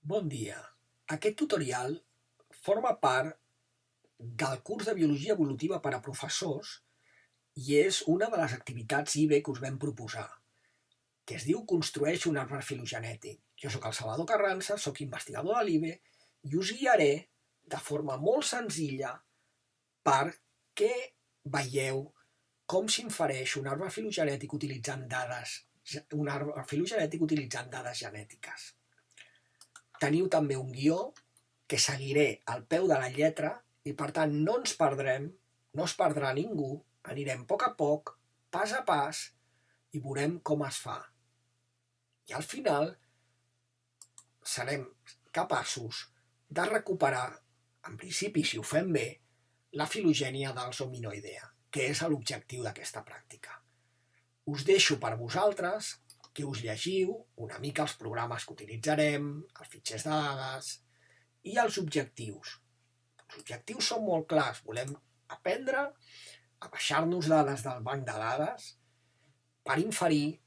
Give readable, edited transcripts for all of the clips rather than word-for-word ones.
Bon dia. Aquest tutorial forma part del curs de Biologia Evolutiva per a professors i és una de les activitats IBE que us vam proposar, que es diu Construeix un arbre filogenètic. Jo sóc el Salvador Carranza, sóc investigador de l'IBE i us guiaré de forma molt senzilla perquè veieu com s'infereix un arbre filogenètic utilitzant dades genètiques. Teniu també un guió que seguiré al peu de la lletra i per tant no ens perdrem, no es perdrà ningú, anirem a poc, pas a pas i veurem com es fa. I al final serem capaços de recuperar, en principi si ho fem bé, la filogènia dels Hominoidea, que és l'objectiu d'aquesta pràctica. Us deixo per vosaltres que us llegiu una mica els programes que utilitzarem, els fitxers de dades i els objectius. Els objectius són molt clars, volem aprendre a baixar-nos dades del banc de dades per inferir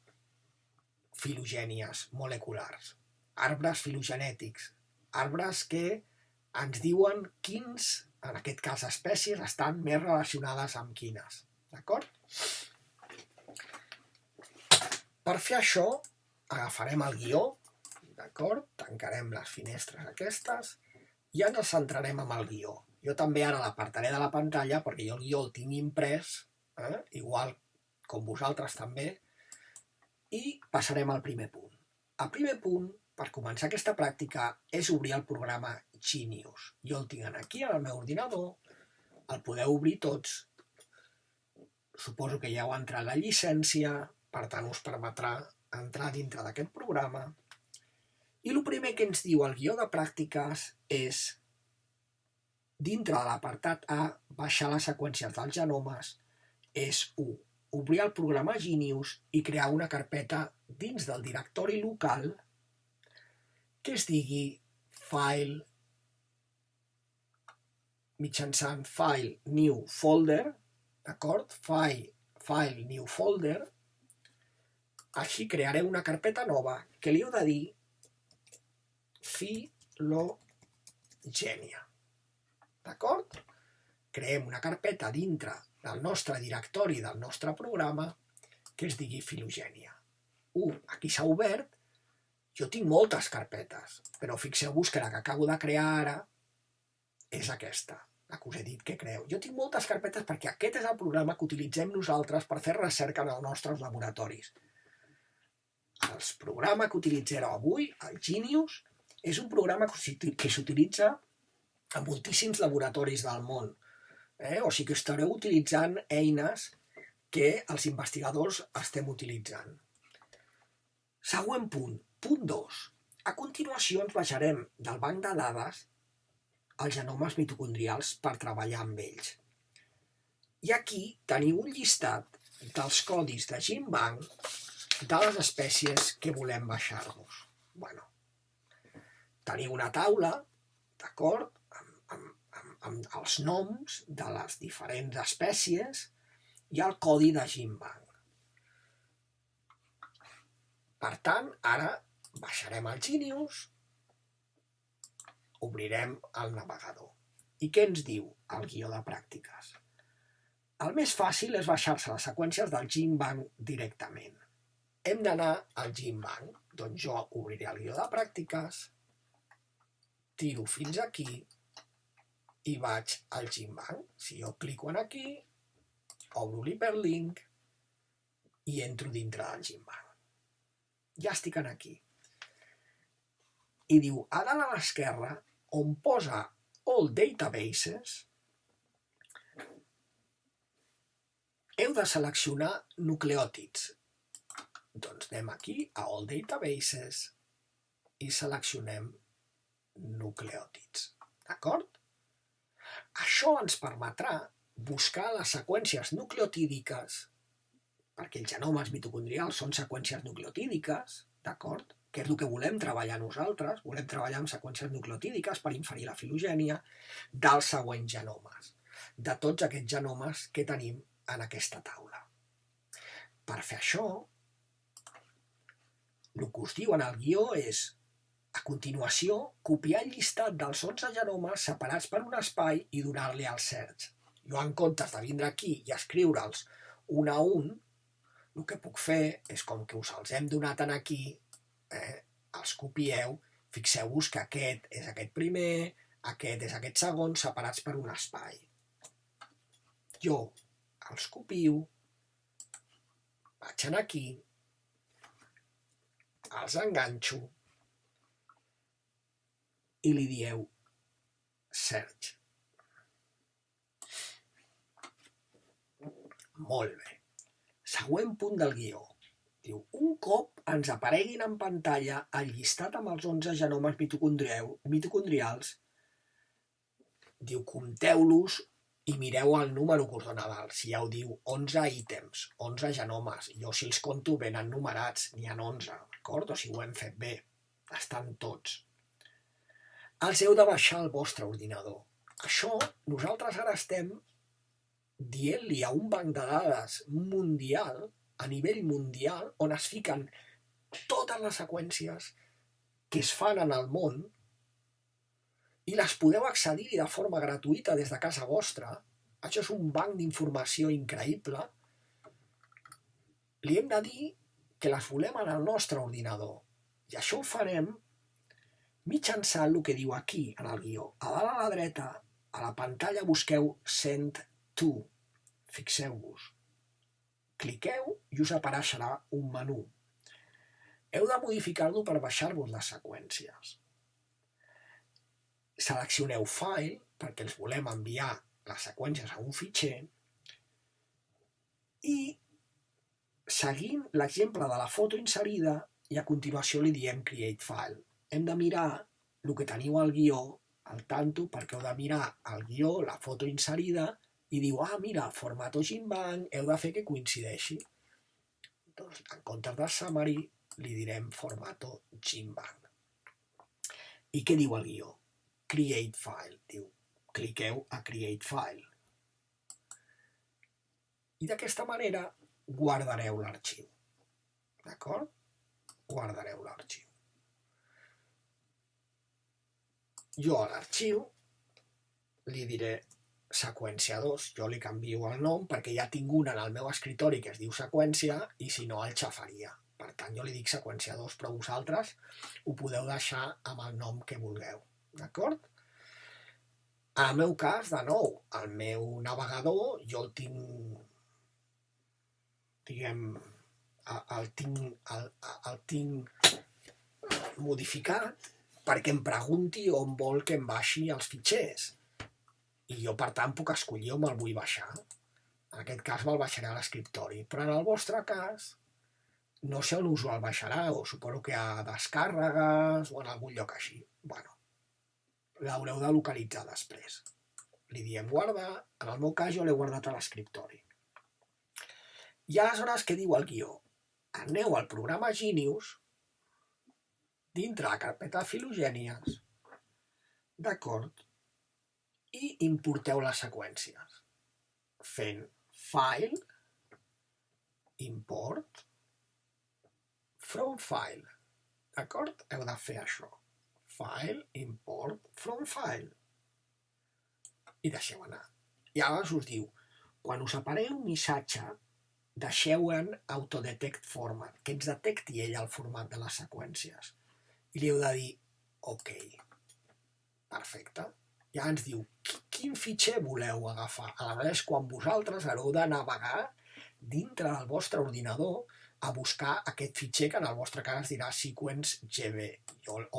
filogènies moleculars, arbres filogenètics, arbres que ens diuen quins, en aquest cas espècies, estan més relacionades amb quines. D'acord? Per fer això, agafarem el guió, d'acord? Tancarem les finestres aquestes i ens centrarem en el guió. Jo també ara l'apartaré de la pantalla perquè jo el guió el tinc imprès, igual com vosaltres també, i passarem al primer punt. El primer punt, per començar aquesta pràctica, és obrir el programa Genius. Jo el tinc aquí al meu ordinador, el podeu obrir tots. Suposo que ja heu entrat la llicència, per tant us permetrà entrar dintre d'aquest programa. I el primer que ens diu el guió de pràctiques és, dintre de l'apartat A, baixar les seqüències dels genomes, és 1. Obrir el programa Genius i crear una carpeta dins del directori local que es digui File, mitjançant File New Folder, d'acord? File New Folder. Així crearé una carpeta nova que li heu de dir filogènia. D'acord? Creem una carpeta dintre del nostre directori del nostre programa que es digui filogènia. Aquí s'ha obert. Jo tinc moltes carpetes, però fixeu-vos que la que acabo de crear ara és aquesta, la que us he dit que creu. Jo tinc moltes carpetes perquè aquest és el programa que utilitzem nosaltres per fer recerca en els nostres laboratoris. El programa que utilitzareu avui, el Genius, és un programa que s'utilitza a moltíssims laboratoris del món. O sigui que estareu utilitzant eines que els investigadors estem utilitzant. Següent punt, punt 2. A continuació ens baixarem del banc de dades els genomes mitocondrials per treballar amb ells. I aquí teniu un llistat dels codis de GenBank de les espècies que volem baixar-nos. Teniu una taula, d'acord, amb els noms de les diferents espècies i el codi de GenBank. Per tant, ara baixarem el Genius, obrirem el navegador. I què ens diu el guió de pràctiques? El més fàcil és baixar-se les seqüències del GenBank directament. Hem d'anar al GenBank, doncs jo obriré el guió de pràctiques, tiro fins aquí i vaig al GenBank. Si jo clico aquí, obro l'hiperlink i entro dintre del GenBank. Ja estic aquí. I diu, a dalt a l'esquerra, on posa All Databases, heu de seleccionar nucleòtids. Doncs anem aquí a All Databases i seleccionem nucleòtids. D'acord? Això ens permetrà buscar les seqüències nucleotídiques, perquè els genomes mitocondrials són seqüències nucleotídiques, d'acord? Que és el que volem treballar nosaltres, volem treballar amb seqüències nucleotídiques per inferir la filogènia dels següents genomes, de tots aquests genomes que tenim en aquesta taula. Per fer això, el que us diu en el guió és A continuació, copiar el llistat dels 11 genomes separats per un espai i donar-li al search. Jo, en comptes de vindre aquí i escriure'ls un a un, el que puc fer és, com que us els hem donat aquí, els copieu, fixeu-vos que aquest és aquest primer, aquest és aquest segon, separats per un espai. Jo els copio, vaig aquí, els enganxo i li dieu search. Molt bé. Següent punt del guió. Diu, un cop ens apareguin en pantalla el llistat amb els 11 genomes mitocondrials, diu, compteu-los i mireu el número que us dona dalt. Si ja ho diu, 11 ítems, 11 genomes. Jo, si els conto, venen numerats, n'hi ha 11, d'acord? O si ho hem fet bé. Estan tots. Els heu de baixar al vostre ordinador. Això, nosaltres ara estem dient-li a un banc de dades mundial, a nivell mundial, on es fiquen totes les seqüències que es fan en el món i les podeu accedir de forma gratuïta des de casa vostra. Això és un banc d'informació increïble. Li hem de dir que les volem en el nostre ordinador. I això ho farem mitjançant el que diu aquí, en el guió. A dalt a la dreta, a la pantalla, busqueu Send to. Fixeu-vos. Cliqueu i us apareixerà un menú. Heu de modificar-lo per baixar-vos les seqüències. Seleccioneu File, perquè els volem enviar les seqüències a un fitxer, i seguint l'exemple de la foto inserida, i a continuació li diem Create File. Hem de mirar el que teniu al guió, al tanto, perquè heu de mirar el guió, la foto inserida, i diu, mira, formato Gimbank, heu de fer que coincideixi. Doncs, en comptes de summary, li direm formato Gimbank. I què diu el guió? Create File. Diu, cliqueu a Create File. I d'aquesta manera guardareu l'arxiu. D'acord? Guardareu l'arxiu. Jo a l'arxiu li diré seqüència 2, jo li canvio el nom perquè ja tinc un en el meu escritori que es diu seqüència i si no el xafaria. Per tant, jo li dic seqüència 2, però vosaltres ho podeu deixar amb el nom que vulgueu. D'acord? En el meu cas, de nou, el meu navegador jo el tinc, diguem, el tinc modificat perquè em pregunti on vol que em baixi els fitxers. I jo, per tant, puc escollir on me'l vull baixar. En aquest cas me'l baixaré a l'escriptori. Però en el vostre cas, no sé on us el baixarà, o suposo que a descàrregues o en algun lloc així. Bueno, l'haureu de localitzar després. Li diem guardar, en el meu cas jo l'he guardat a l'escriptori. I aleshores, què diu el guió? Aneu al programa Genius, dintre la carpeta de filogènies, d'acord, i importeu les seqüències. Fent File, Import, From File. D'acord? Heu de fer això. File, Import, From File. I deixeu anar. I ara us diu, quan us aparegui un missatge, deixeu en Autodetect Format, que ens detecti ell el format de les seqüències. I li heu de dir OK. Perfecte. Ja ens diu quin fitxer voleu agafar. Aleshores, quan vosaltres haureu de navegar dintre del vostre ordinador a buscar aquest fitxer que en el vostre cas es dirà sequence.gb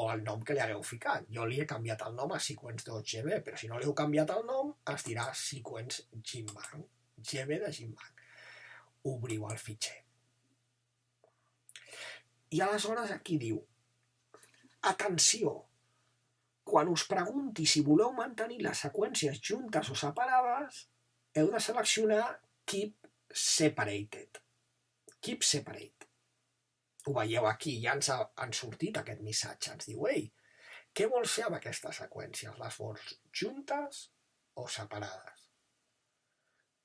o el nom que li hagueu ficat. Jo li he canviat el nom a sequence.gb, però si no li heu canviat el nom es dirà sequence.gimbank. GB de Gimbank. Obriu el fitxer. I aleshores aquí diu, atenció, quan us pregunti si voleu mantenir les seqüències juntes o separades, heu de seleccionar Keep Separated. Keep Separate. Ho veieu aquí, ja ens ha sortit aquest missatge. Ens diu, ei, què vols fer amb aquestes seqüències? Les vols juntes o separades?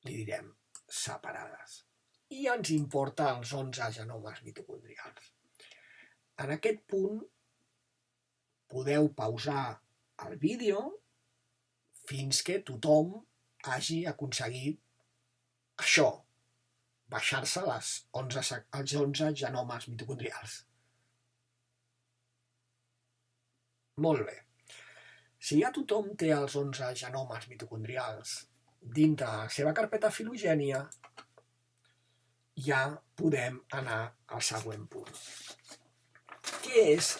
Li direm separades. I ens importa els 11 genomes mitocondrials. En aquest punt podeu pausar el vídeo fins que tothom hagi aconseguit això, baixar-se els 11 genomes mitocondrials. Molt bé. Si ja tothom té els 11 genomes mitocondrials dintre de la seva carpeta filogènia, ja podem anar al següent punt. Què és?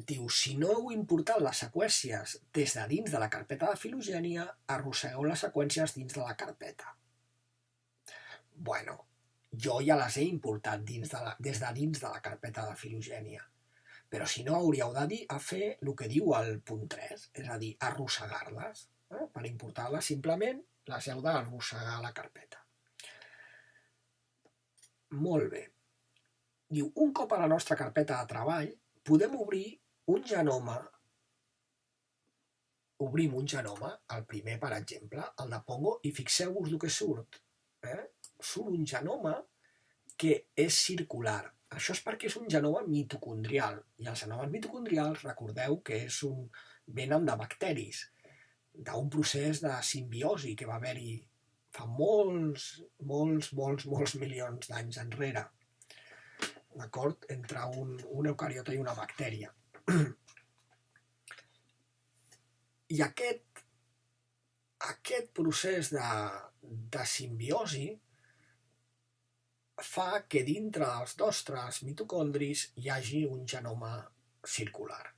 Diu, si no heu importat les seqüències des de dins de la carpeta de filogènia, arrossegueu les seqüències dins de la carpeta. Bueno, jo ja les he importat des de dins de la carpeta de filogènia, però si no hauríeu de fer el que diu el punt 3, és a dir, arrossegar-les. Per importar-les simplement les heu d'arrossegar a la carpeta. Molt bé. Diu, un cop a la nostra carpeta de treball, podem obrir un genoma. Obrim un genoma, el primer, per exemple, el de Pongo, i fixeu-vos el que surt. Surt un genoma que és circular. Això és perquè és un genoma mitocondrial, i els genomes mitocondrials, recordeu que venen de bacteris, d'un procés de simbiosi que va haver-hi fa molts milions d'anys enrere, d'acord? Entre un eucariota i una bactèria. I aquest procés de simbiosi fa que dintre dels nostres mitocondris hi hagi un genoma circular.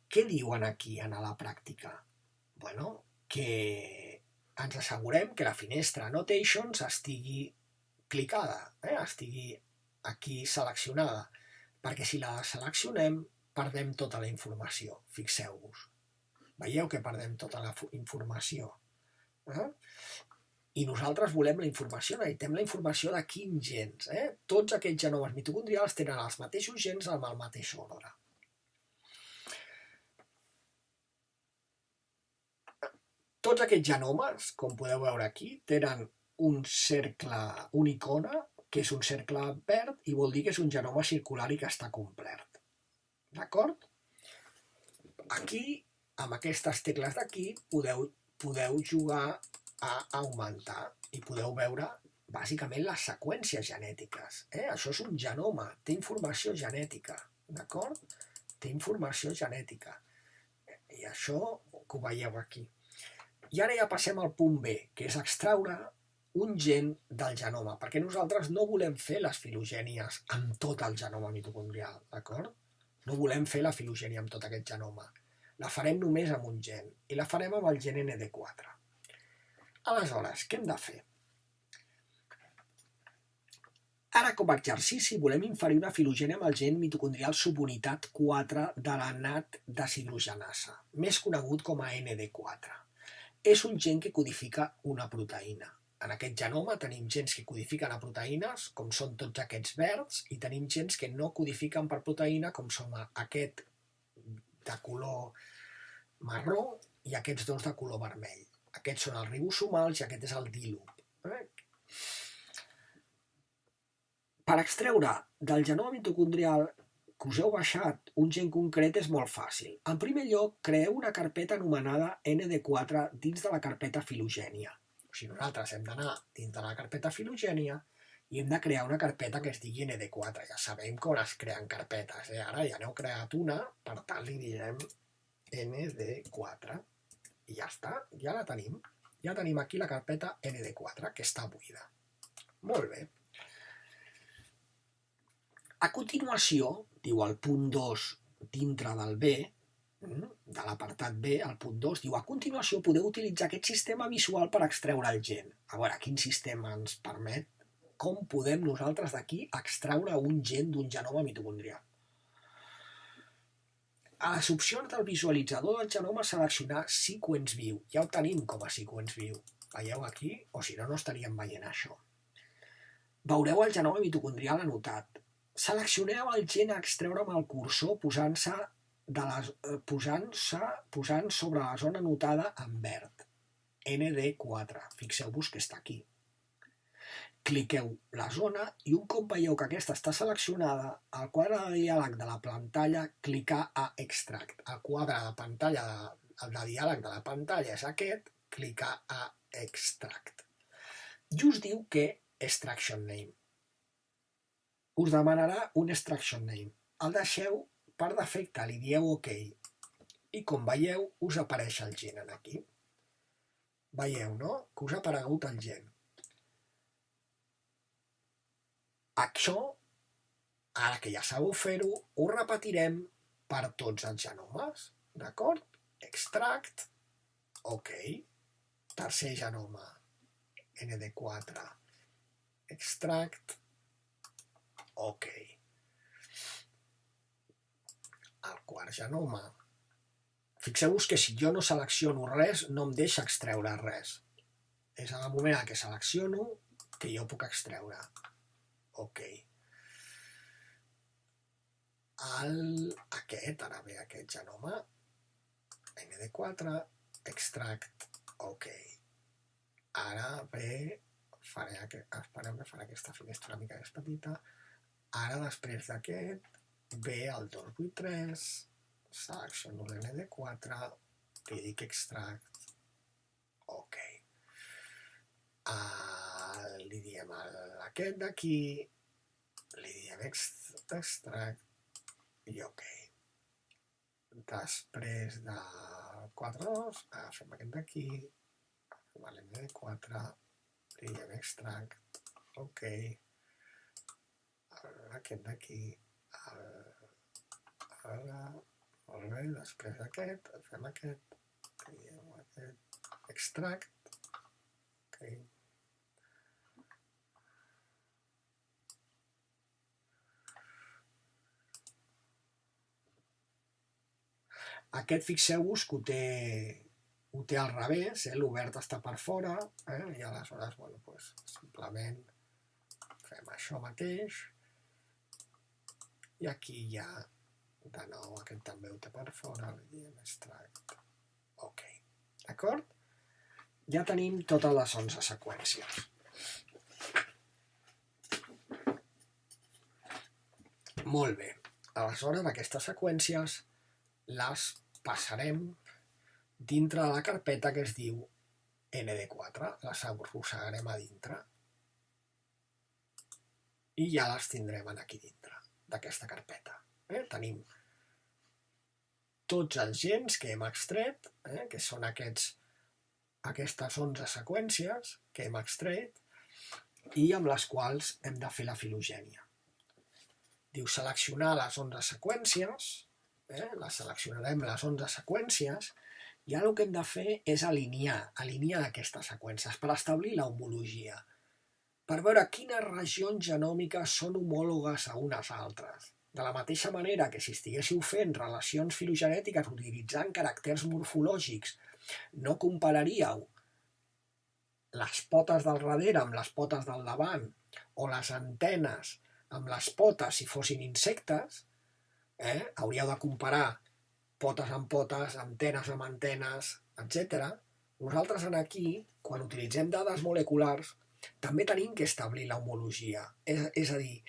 Què diuen aquí a la pràctica? Bueno, que ens assegurem que la finestra Annotations estigui clicada, estigui aquí seleccionada, perquè si la seleccionem perdem tota la informació, fixeu-vos. Veieu que perdem tota la informació. I nosaltres volem la informació, necessitem la informació de quins gens. Tots aquests genomes mitocondrials tenen els mateixos gens amb el mateix ordre. Tots aquests genomes, com podeu veure aquí, tenen un cercle, una icona, que és un cercle verd, i vol dir que és un genoma circular i que està complet. D'acord? Aquí, amb aquestes tecles d'aquí, podeu jugar a augmentar i podeu veure, bàsicament, les seqüències genètiques. Això és un genoma, té informació genètica, d'acord? Té informació genètica. I això que ho veieu aquí. I ara ja passem al punt B, que és extraure un gen del genoma, perquè nosaltres no volem fer les filogènies amb tot el genoma mitocondrial, d'acord? No volem fer la filogènia amb tot aquest genoma. La farem només amb un gen, i la farem amb el gen ND4. Aleshores, què hem de fer? Ara, com a exercici, volem inferir una filogènia amb el gen mitocondrial subunitat 4 de la NAT deshidrogenasa, més conegut com a ND4. És un gen que codifica una proteïna. En aquest genoma tenim gens que codifiquen a proteïnes, com són tots aquests verds, i tenim gens que no codifiquen per proteïna, com són aquest de color marró i aquests dos de color vermell. Aquests són els ribosomals i aquest és el dílob. Per extreure del genoma mitocondrial que us heu baixat un gen concret és molt fàcil. En primer lloc, creeu una carpeta anomenada ND4 dins de la carpeta filogènia. O sigui, nosaltres hem d'anar dins de la carpeta filogènia i hem de crear una carpeta que es digui ND4. Ja sabem com es creen carpetes. Ara ja n'heu creat una, per tant li direm ND4. I ja està, ja la tenim. Ja tenim aquí la carpeta ND4, que està buida. Molt bé. A continuació, diu el punt 2 dintre del B, de l'apartat B, el punt 2, diu a continuació podeu utilitzar aquest sistema visual per extreure el gen. A veure, quin sistema ens permet? Com podem nosaltres d'aquí extreure un gen d'un genoma mitocondrial? A les opcions del visualitzador del genoma seleccionar Sequence View. Ja ho tenim com a Sequence View. Veieu aquí? O si no, no estaríem veient això. Veureu el genoma mitocondrial anotat. Seleccioneu el gen a extreure amb el cursor posant sobre la zona anotada en verd, ND4, fixeu-vos que està aquí. cliqueu la zona i un cop veieu que aquesta està seleccionada, al quadre de diàleg de la pantalla, clicar a Extract. El quadre de pantalla de diàleg de la pantalla és aquest, clicar a Extract. I us diu que Extraction Name. Us demanarà un Extraction Name. El deixeu per defecte, li dieu OK. I com veieu, us apareix el gen aquí. Veieu, no? Que us ha aparegut el gen. Això, ara que ja sabeu fer-ho, ho repetirem per tots els genomes, d'acord? Extract, OK. Tercer genoma, ND4, extract, OK. El quart genoma. Fixeu-vos que si jo no selecciono res, no em deixa extreure res. És en el moment que selecciono que jo puc extreure. OK. Ara ve aquest genoma, ND4, extract, OK. Ara ve, espereu que farà aquesta finestra una mica més petita, ara després d'aquest ve el 283, selecciono l'ND4, li dic extract, OK. Li diem aquest d'aquí, li diem extract i OK. Després de 4.2, agafem aquest d'aquí, l'ND4, li diem extract, OK. Aquest d'aquí, molt bé, després d'aquest, fem aquest, li diem aquest, extract, OK. Aquest, fixeu-vos que ho té al revés, l'obert està per fora, i aleshores, simplement fem això mateix, i aquí ja, de nou, aquest també ho té per fora, li diem extract, OK. D'acord? Ja tenim totes les 11 seqüències. Molt bé. Aleshores, aquestes seqüències les passarem dintre de la carpeta que es diu ND4, les arrossegarem a dintre i ja les tindrem aquí dintre d'aquesta carpeta. Tenim tots els gens que hem extret, que són aquestes 11 seqüències que hem extret i amb les quals hem de fer la filogènia. Diu seleccionar les 11 seqüències, les seleccionarem les 11 seqüències, i ara el que hem de fer és alinear aquestes seqüències per establir l'homologia, per veure quines regions genòmiques són homòlogues a unes altres. De la mateixa manera que si estiguéssiu fent relacions filogenètiques utilitzant caràcters morfològics, no compararíeu les potes del darrere amb les potes del davant, o les antenes amb les potes si fossin insectes, hauríeu de comparar potes amb potes, antenes amb antenes, etc. Nosaltres aquí, quan utilitzem dades moleculars, també tenim que establir l'homologia, és a dir,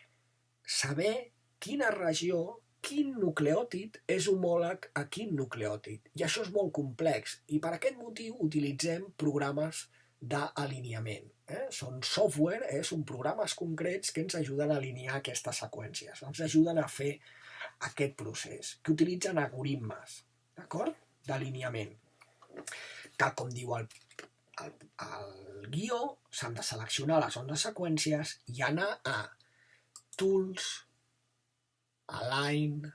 saber quina regió, quin nucleòtid és homòleg a quin nucleòtid. I això és molt complex, i per aquest motiu utilitzem programes d'alineament. Són software, són programes concrets que ens ajuden a alinear aquestes seqüències, ens ajuden a fer aquest procés, que utilitzen algoritmes, d'acord? D'alineament. Tal com diu el guió, s'han de seleccionar les 11 seqüències i anar a Tools, Align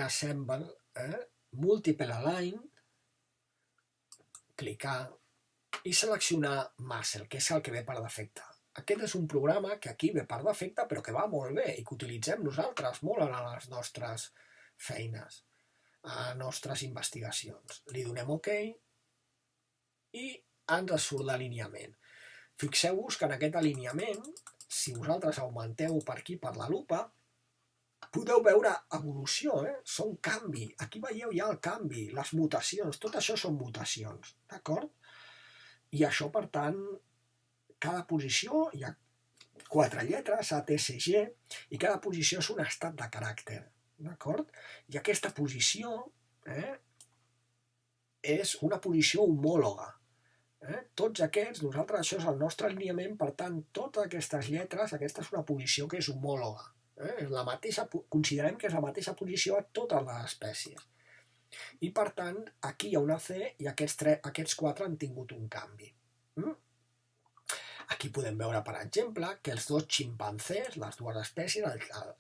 Assemble, Multiple Align, clicar i seleccionar Muscle, que és el que ve per defecte. Aquest és un programa que aquí ve per defecte però que va molt bé i que utilitzem nosaltres molt en les nostres feines, a les nostres investigacions. Li donem OK i ens surt l'alineament. Fixeu-vos que en aquest alineament, si vosaltres augmenteu per aquí per la lupa, podeu veure evolució, són canvi. Aquí veieu ja el canvi, les mutacions, tot això són mutacions, d'acord? I això, per tant, cada posició hi ha 4 lletres, A, T, C, G, i cada posició és un estat de caràcter, d'acord? I aquesta posició és una posició homòloga. Tots aquests, nosaltres, això és el nostre alineament, per tant, totes aquestes lletres, aquesta és una posició que és homòloga. Considerem que és la mateixa posició a totes les espècies. I, per tant, aquí hi ha una C i aquests 4 han tingut un canvi. Aquí podem veure, per exemple, que els dos ximpanzés, les dues espècies,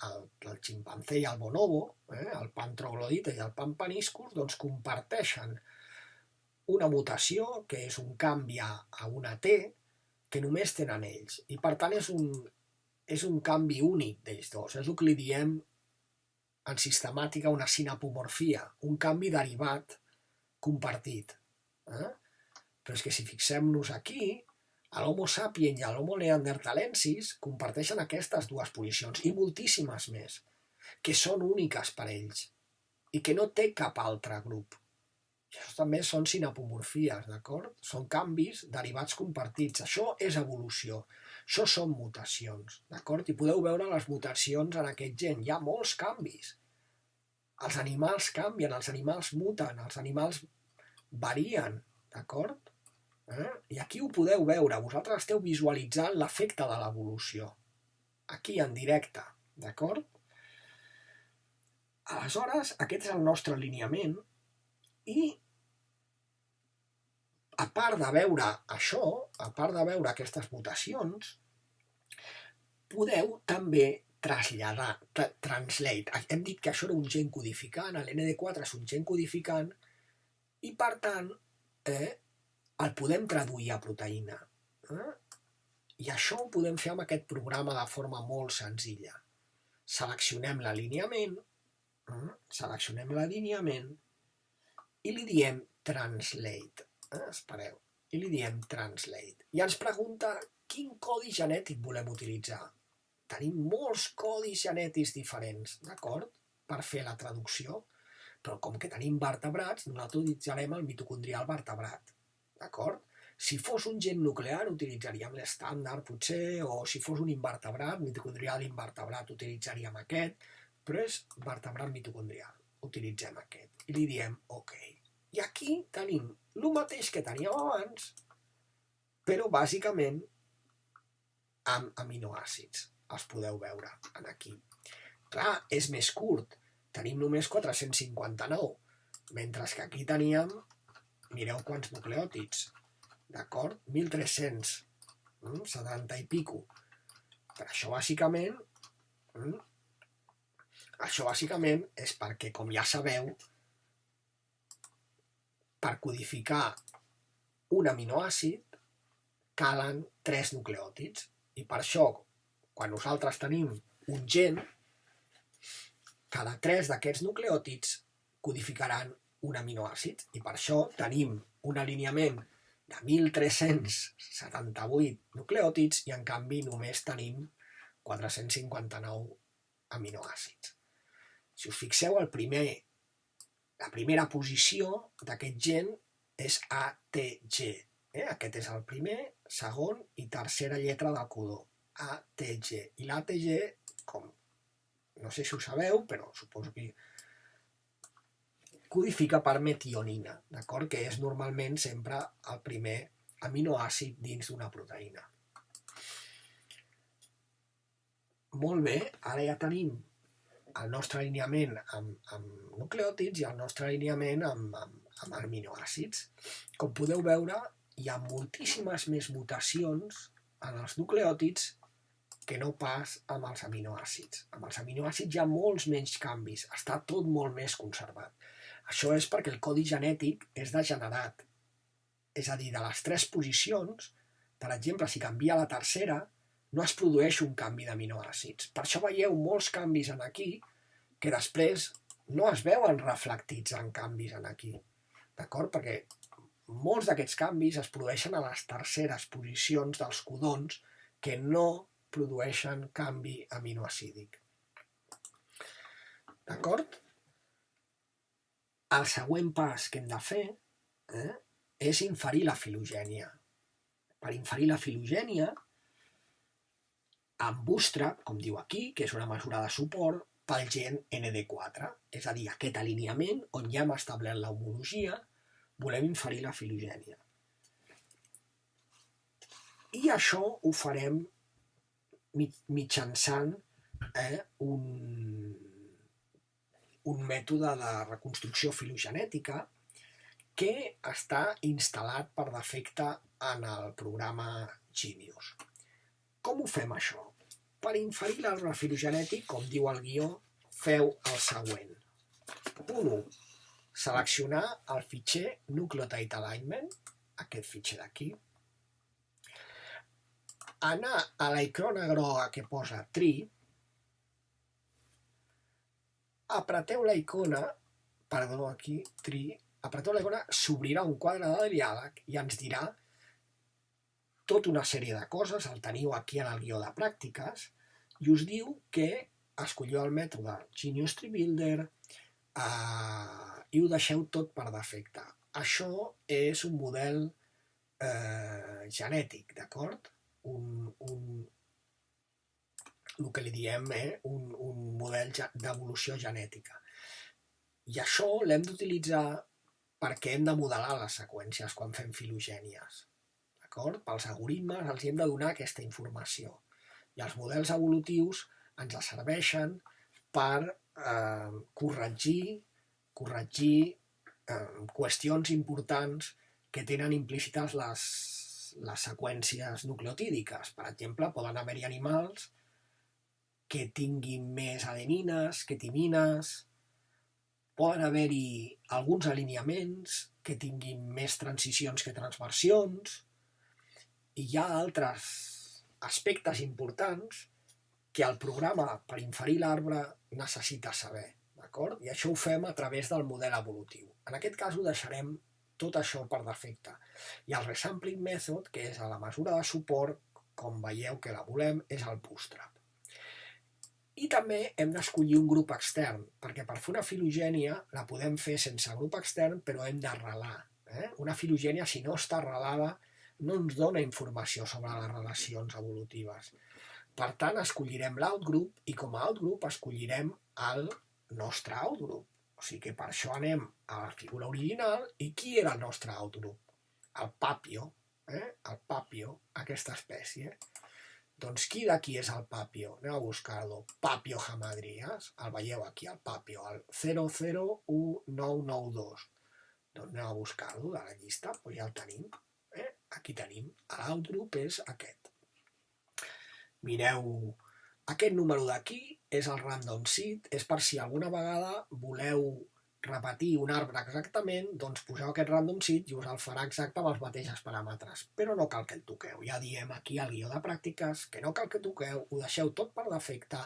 el ximpanzé i el bonobo, el pan troglodita i el pan paniscus, doncs comparteixen una mutació, que és un canvi a una T, que només tenen ells. I, per tant, és un canvi únic d'ells dos. És el que li diem en sistemàtica una sinapomorfia, un canvi derivat compartit. Però és que si fixem-nos aquí, l'Homo sapiens i l'Homo neanderthalensis comparteixen aquestes dues posicions i moltíssimes més, que són úniques per ells i que no té cap altre grup. I això també són sinapomorfies, d'acord? Són canvis derivats compartits. Això és evolució. Això són mutacions, d'acord? I podeu veure les mutacions en aquest gen. Hi ha molts canvis. Els animals canvien, els animals muten, els animals varien, d'acord? I aquí ho podeu veure. Vosaltres esteu visualitzant l'efecte de l'evolució. Aquí, en directe, d'acord? Aleshores, aquest és el nostre alineament i a part de veure això, a part de veure aquestes mutacions, podeu també traslladar, translate. Hem dit que això era un gen codificant, l'ND4 és un gen codificant, i per tant el podem traduir a proteïna. I això ho podem fer amb aquest programa de forma molt senzilla. Seleccionem l'alineament, i li diem translate. Espereu, i li diem translate. I ens pregunta quin codi genètic volem utilitzar. Tenim molts codis genètics diferents, d'acord? Per fer la traducció, però com que tenim vertebrats, nosaltres utilitzarem el mitocondrial vertebrat, d'acord? Si fos un gen nuclear utilitzaríem l'estàndard, potser, o si fos un invertebrat, mitocondrial invertebrat, utilitzaríem aquest, però és vertebrat mitocondrial, utilitzem aquest, i li diem OK. I aquí tenim el mateix que teníem abans, però bàsicament amb aminoàcids. Els podeu veure aquí. Clar, és més curt. Tenim només 459, mentre que aquí teníem, mireu quants nucleòtids, d'acord? 1.370 i pico. Per això bàsicament és perquè, com ja sabeu, per codificar un aminoàcid calen 3 nucleòtids. I per això, quan nosaltres tenim un gen, cada 3 d'aquests nucleòtids codificaran un aminoàcid. I per això tenim un alineament de 1.378 nucleòtids i en canvi només tenim 459 aminoàcids. Si us fixeu, la primera posició d'aquest gen és ATG. Aquest és el primer, segon i tercera lletra del codó. ATG. I l'ATG, com no sé si ho sabeu, però suposo que codifica per metionina, d'acord? Que és normalment sempre el primer aminoàcid dins d'una proteïna. Molt bé, ara ja tenim el nostre alineament amb nucleòtids i el nostre alineament amb aminoàcids. Com podeu veure, hi ha moltíssimes més mutacions en els nucleòtids que no pas amb els aminoàcids. Amb els aminoàcids hi ha molts menys canvis, està tot molt més conservat. Això és perquè el codi genètic és degenerat. És a dir, de les 3 posicions, per exemple, si canvia la tercera, no es produeix un canvi d'aminoàcids. Per això veieu molts canvis en aquí que després no es veuen reflectits en canvis en aquí. D'acord? Perquè molts d'aquests canvis es produeixen a les terceres posicions dels codons que no produeixen canvi aminoacídic. D'acord? El següent pas que hem de fer és inferir la filogènia. per inferir la filogènia amb Bootstrap, com diu aquí, que és una mesura de suport pel gen ND4, és a dir, aquest alineament on ja hem establert l'homologia, volem inferir la filogènia. I això ho farem mitjançant un mètode de reconstrucció filogenètica que està instal·lat per defecte en el programa Genius. Com ho fem això? Per inferir l'arbre filogenètic, com diu el guió, feu el següent. 1. Seleccionar el fitxer Nucleotide Alignment, aquest fitxer d'aquí. Anar a la icona groga que posa Tree, apreteu la icona, s'obrirà un quadre de diàleg i ens dirà tota una sèrie de coses, el teniu aquí en el guió de pràctiques, i us diu que escolliu el mètode Genius Tree Builder i ho deixeu tot per defecte. Això és un model genètic, d'acord? El que li diem un model d'evolució genètica. I això l'hem d'utilitzar perquè hem de modelar les seqüències quan fem filogènies. Pels algoritmes els hem de donar aquesta informació. I els models evolutius ens serveixen per corregir qüestions importants que tenen implícites les seqüències nucleotídiques. Per exemple, poden haver-hi animals que tinguin més adenines que timines, poden haver-hi alguns alineaments que tinguin més transicions que transversions, i hi ha altres aspectes importants que el programa, per inferir l'arbre, necessita saber, d'acord? I això ho fem a través del model evolutiu. En aquest cas ho deixarem tot això per defecte. I el resampling method, que és la mesura de suport, com veieu que la volem, és el Bootstrap. I també hem d'escollir un grup extern, perquè per fer una filogènia la podem fer sense grup extern, però hem d'arrelar. Una filogènia, si no està arrelada, no ens dona informació sobre les relacions evolutives. Per tant, escollirem l'outgroup i com a outgroup escollirem el nostre outgroup. O sigui que per això anem a la figura original. I qui era el nostre outgroup? El Papio, aquesta espècie. Doncs qui d'aquí és el Papio? Anem a buscar-lo. Papio hamadryas. El veieu aquí, el Papio, el 001992. Doncs anem a buscar-lo de la llista, doncs ja el tenim. Aquí tenim, l'outgroup és aquest. Mireu, aquest número d'aquí és el random seed, és per si alguna vegada voleu repetir un arbre exactament, doncs poseu aquest random seed i us el farà exacte amb els mateixos paràmetres, però no cal que el toqueu. Ja diem aquí al guió de pràctiques que no cal que toqueu, ho deixeu tot per defecte,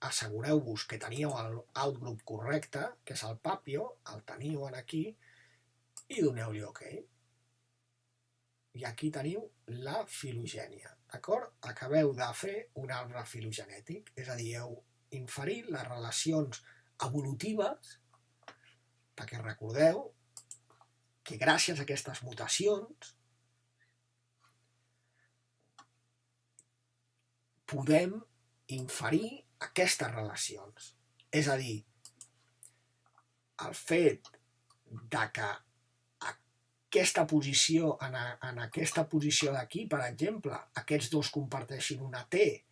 assegureu-vos que teníeu l'outgroup correcte, que és el Papio, el teniu aquí, i doneu-li OK. I aquí teniu la filogènia, d'acord? Acabeu de fer un arbre filogenètic, és a dir, heu inferit les relacions evolutives, perquè recordeu que gràcies a aquestes mutacions podem inferir aquestes relacions. És a dir, el fet que aquesta posició, en aquesta posició d'aquí, per exemple, aquests dos comparteixin una T,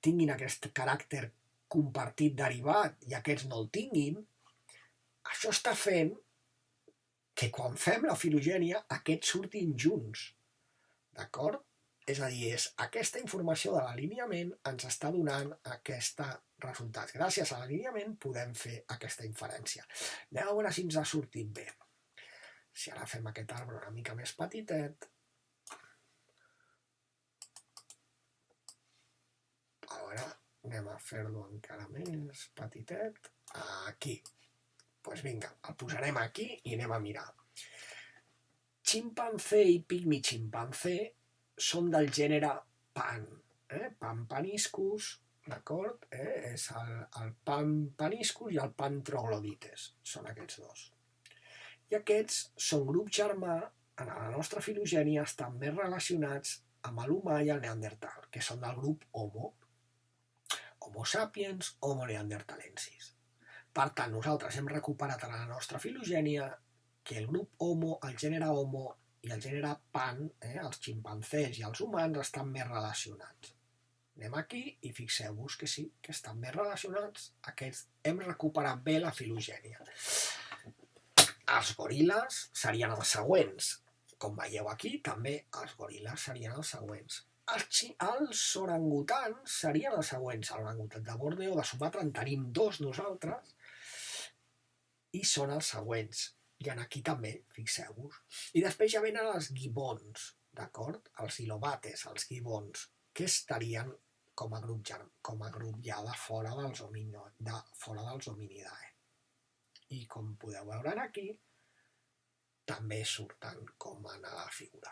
tinguin aquest caràcter compartit derivat i aquests no el tinguin, això està fent que quan fem la filogènia aquests surtin junts, d'acord? És a dir, aquesta informació de l'alineament ens està donant aquests resultats. Gràcies a l'alineament podem fer aquesta inferència. Anem a veure si ens ha sortit bé. Si ara fem aquest arbre una mica més petitet, ara anem a fer-lo encara més petitet, aquí. Doncs vinga, el posarem aquí i anem a mirar. Ximpanzé i pigmi ximpanzé són del gènere Pan, Pampaniscus, d'acord? És el Pampaniscus i el Pan troglodytes, són aquests dos. I aquests són grup germà en la nostra filogènia estan més relacionats amb l'humà i el neandertal, que són del grup Homo. Homo sapiens, Homo neanderthalensis. Per tant, nosaltres hem recuperat a la nostra filogènia que el grup Homo, el gènere Homo i el gènere Pan, els ximpanzés i els humans, estan més relacionats. Anem aquí i fixeu-vos que sí, que estan més relacionats. Hem recuperat bé la filogènia. Els goril·les serien els següents. Com veieu aquí, també els goril·les serien els següents. Els orangutans serien els següents. L'orangutan de Borneo, de Sumatra, en tenim 2 nosaltres, i són els següents. I aquí també, fixeu-vos. I després ja venen els gibbons, d'acord? Els ilobates, els gibbons, que estarien com a grup ja de fora dels hominidae. I com podeu veure aquí, també surten com en la figura.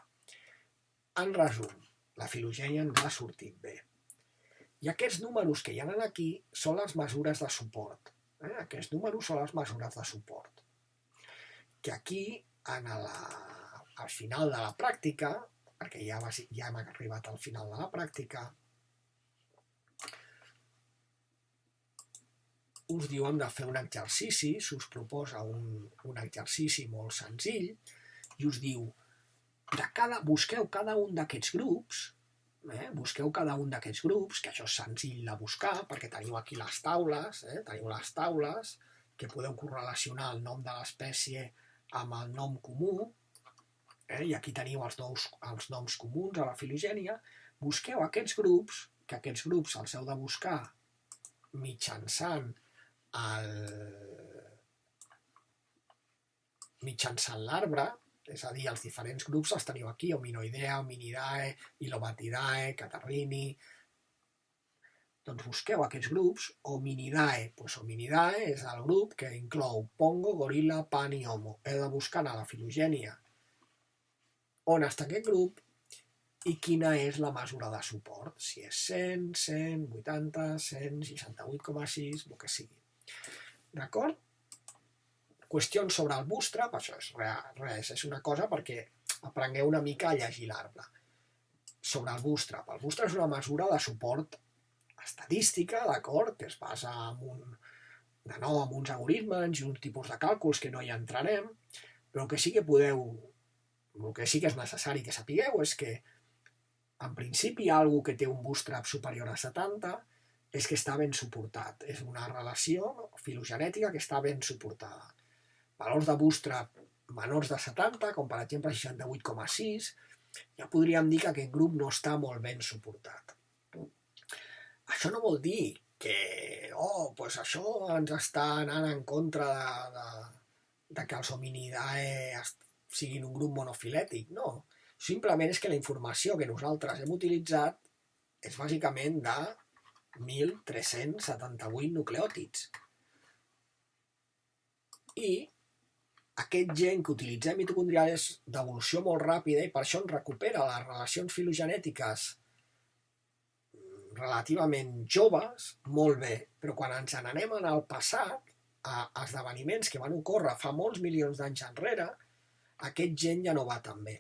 En resum, la filogènia ens ha sortit bé. I aquests números que hi ha aquí són les mesures de suport. Aquests números són les mesures de suport. Que aquí, al final de la pràctica, perquè ja hem arribat al final de la pràctica, us diuen de fer un exercici, s'us proposa un exercici molt senzill, i us diu, busqueu cada un d'aquests grups, que això és senzill de buscar, perquè teniu aquí les taules, que podeu correlacionar el nom de l'espècie amb el nom comú, i aquí teniu els noms comuns a la filogènia. Busqueu aquests grups, que aquests grups els heu de buscar mitjançant l'arbre, és a dir, els diferents grups els teniu aquí, Hominoidea, Hominidae, Ilobatidae, Catarrini. Doncs busqueu aquests grups. Hominidae, Hominidae és el grup que inclou Pongo, goril·la, Pan i Homo. Heu de buscar a la filogènia on està aquest grup i quina és la mesura de suport, si és 100, 100, 80, 100, 68,6, el que sigui. D'acord? Qüestions sobre el bootstrap, això és res, és una cosa perquè aprengueu una mica a llegir l'arbre. Sobre el bootstrap. El bootstrap és una mesura de suport estadística, d'acord, que es basa en uns algoritmes i uns tipus de càlculs que no hi entrarem, però el que sí que és necessari que sapigueu és que en principi hi ha algú que té un bootstrap superior a 70 és que està ben suportat. És una relació filogenètica que està ben suportada. Valors de bootstrap menors de 70, com per exemple 68,6, ja podríem dir que aquest grup no està molt ben suportat. Això no vol dir que això ens està anant en contra de que els hominidae siguin un grup monofilètic, no. Simplement és que la informació que nosaltres hem utilitzat és bàsicament de 1.378 nucleòtids. I aquest gen que utilitzem mitocondrial és d'evolució molt ràpida i per això ens recupera les relacions filogenètiques relativament joves, molt bé, però quan ens n'anem al passat, a esdeveniments que van ocórrer fa molts milions d'anys enrere, aquest gen ja no va tan bé.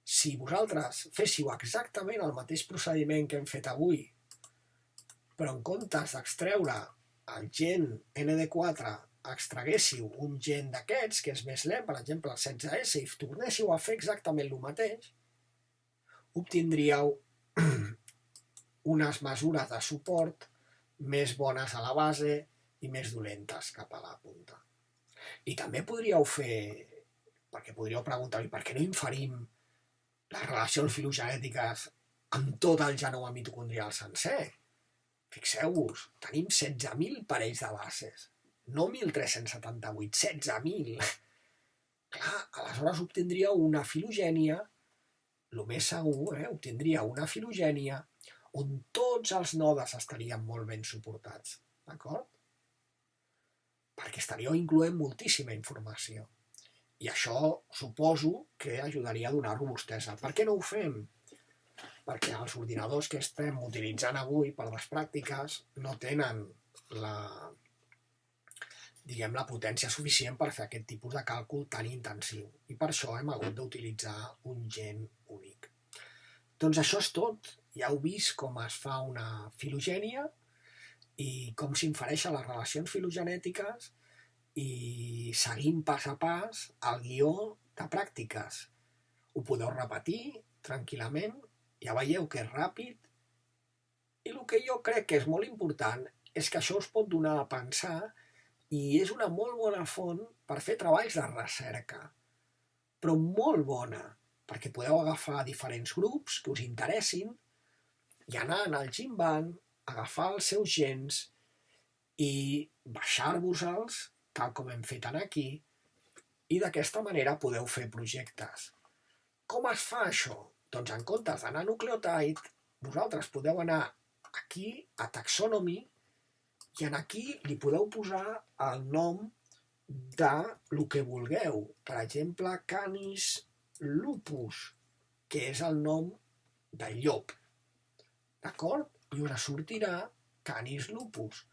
Si vosaltres féssiu exactament el mateix procediment que hem fet avui, però en comptes d'extreure el gen ND4, extraguéssiu un gen d'aquests, que és més lent, per exemple el 16S, i tornéssiu a fer exactament el mateix, obtindríeu unes mesures de suport més bones a la base i més dolentes cap a la punta. I també podríeu fer, perquè podríeu preguntar-li per què no inferim les relacions filogenètiques amb tot el genoma mitocondrial sencer. Fixeu-vos, tenim 16.000 parells de bases, no 1.378, 16.000. Clar, aleshores obtindríeu una filogènia, el més segur, obtindríeu una filogènia on tots els nodes estarien molt ben suportats, d'acord? Perquè estaríeu incloent moltíssima informació. I això suposo que ajudaria a donar robustesa. Per què no ho fem? Perquè els ordinadors que estem utilitzant avui per les pràctiques no tenen diguem, la potència suficient per fer aquest tipus de càlcul tan intensiu. I per això hem hagut d'utilitzar un gen únic. Doncs això és tot. Ja heu vist com es fa una filogènia i com s'infereixen les relacions filogenètiques i seguim pas a pas el guió de pràctiques. Ho podeu repetir tranquil·lament, ja veieu que és ràpid, i el que jo crec que és molt important és que això us pot donar a pensar i és una molt bona font per fer treballs de recerca, però molt bona, perquè podeu agafar diferents grups que us interessin i anar al GenBank, agafar els seus gens i baixar-vos-els, tal com hem fet aquí, i d'aquesta manera podeu fer projectes. Com es fa això? Doncs en comptes d'anar a Nucleotide, vosaltres podeu anar aquí a Taxonomy i aquí li podeu posar el nom de lo que vulgueu. Per exemple, Canis lupus, que és el nom del llop. D'acord? I us sortirà Canis lupus.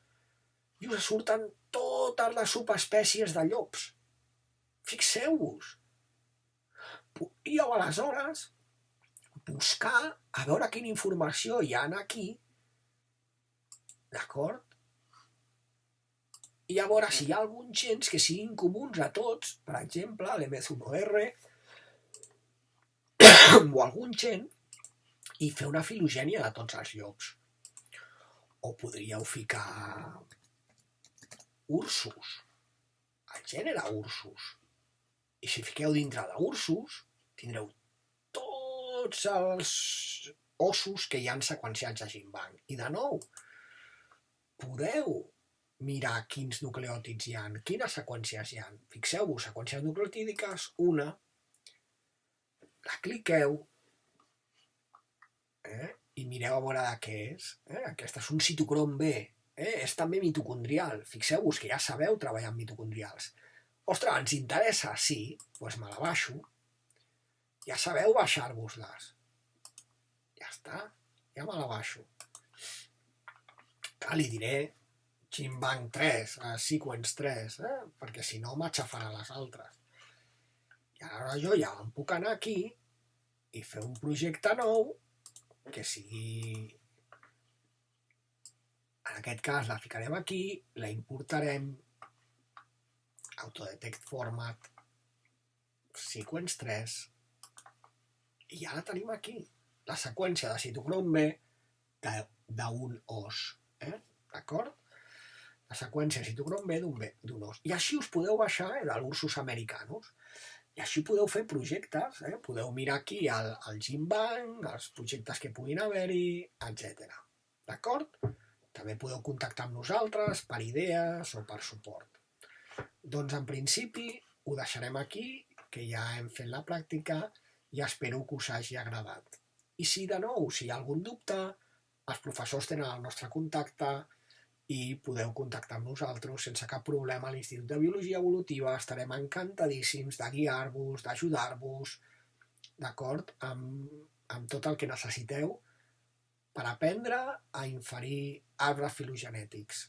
I us surten totes les subespècies de llops. Fixeu-vos. I aleshores buscar a veure quina informació hi ha aquí, d'acord? I a veure si hi ha alguns gens que siguin comuns a tots, per exemple, l'MZ1R o algun gen, i fer una filogènia de tots els llops. O podríeu ficar Ursus, el gènere Ursus. I si fiqueu dintre d'Ursus, tindreu tots els ossos que hi ha seqüenciats a GenBank. I de nou, podeu mirar quins nucleòtids hi ha, quines seqüències hi ha. Fixeu-vos, seqüències nucleotídiques, una, la cliqueu, i mireu a veure de què és. Aquesta és un citocrom B, és també mitocondrial. Fixeu-vos que ja sabeu treballar amb mitocondrials. Ostres, ens interessa? Sí, doncs me la baixo. Ja sabeu baixar-vos-les. Ja està, ja me la baixo. Li diré GenBank 3, Sequence 3, perquè si no m'aixafarà les altres. I ara jo ja em puc anar aquí i fer un projecte nou que sigui... En aquest cas la ficarem aquí, la importarem, Autodetect Format, Sequence 3, i ja la tenim aquí, la seqüència de citocrom B d'un os, d'acord? La seqüència de citocrom B d'un os. I així us podeu baixar de l'Ursus americanus. I així podeu fer projectes, podeu mirar aquí el GenBank, els projectes que puguin haver-hi, etc. D'acord? També podeu contactar amb nosaltres per idees o per suport. Doncs en principi ho deixarem aquí, que ja hem fet la pràctica i espero que us hagi agradat. I si de nou, si hi ha algun dubte, els professors tenen el nostre contacte i podeu contactar amb nosaltres sense cap problema a l'Institut de Biologia Evolutiva. Estarem encantadíssims de guiar-vos, d'ajudar-vos, d'acord? Amb tot el que necessiteu per aprendre a inferir arbres filogenètics.